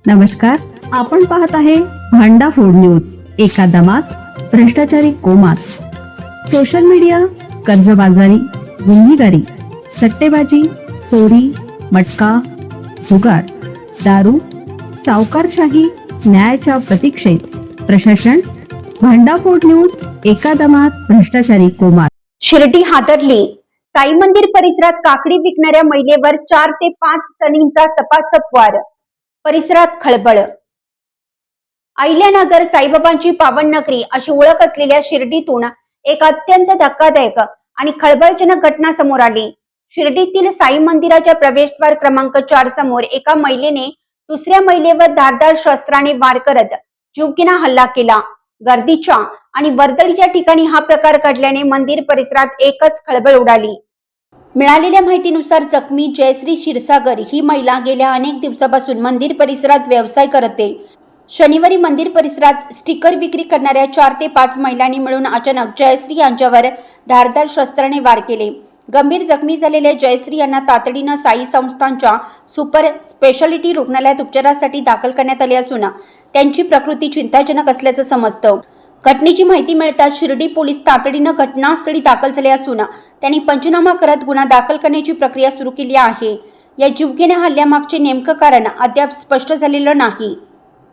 नमस्कार, आपण पाहत आहे भांडा फूड न्यूज. एका दमात भ्रष्टाचारी कोमात. सोशल मीडिया, कर्जबाजारी, गुन्हेगारी, सट्टेबाजी, चोरी, मटका, जुगार, दारू, सावकारशाही, न्यायाच्या प्रतीक्षेत प्रशासन. भांडा फूड न्यूज. एका दमात भ्रष्टाचारी कोमात. शिर्डी हादरली. साई मंदिर परिसरात काकडी विकणाऱ्या महिलेवर 4 ते 5 जणींचा सपासप वार. परिसरात खळबळ. अहिल्यानगर साईबाबांची पावन नगरी अशी ओळख असलेल्या शिर्डीतून एक अत्यंत धक्कादायक आणि खळबळजनक घटना समोर आली. शिर्डीतील साई मंदिराच्या प्रवेशद्वार क्रमांक 4 समोर एका महिलेने दुसऱ्या महिलेवर धारदार शस्त्राने वार करत जीवघेणा हल्ला केला. गर्दीच्या आणि वर्दळीच्या ठिकाणी हा प्रकार घडल्याने मंदिर परिसरात एकच खळबळ उडाली. मिळालेल्या माहितीनुसार जखमी जयश्री क्षीरसागर ही महिला गेल्या अनेक दिवसापासून मंदिर परिसरात व्यवसाय करते. शनिवारी मंदिर परिसरात स्टिकर विक्री करणाऱ्या 4 ते 5 महिलांनी मिळून अचानक जयश्री यांच्यावर धारदार शस्त्राने वार केले. गंभीर जखमी झालेल्या जयश्री यांना तातडीनं साई संस्थानच्या सुपर स्पेशालिटी रुग्णालयात उपचारासाठी दाखल करण्यात आले असून त्यांची प्रकृती चिंताजनक असल्याचं समजतं. घटनेची माहिती मिळताच शिर्डी पोलीस तातडीनं घटनास्थळी दाखल झाले असून त्यांनी पंचनामा करत गुन्हा दाखल करण्याची प्रक्रिया सुरू केली आहे. या जीवघेण्या हल्ल्यामागचे नेमकं कारण अद्याप स्पष्ट झालेलं नाही.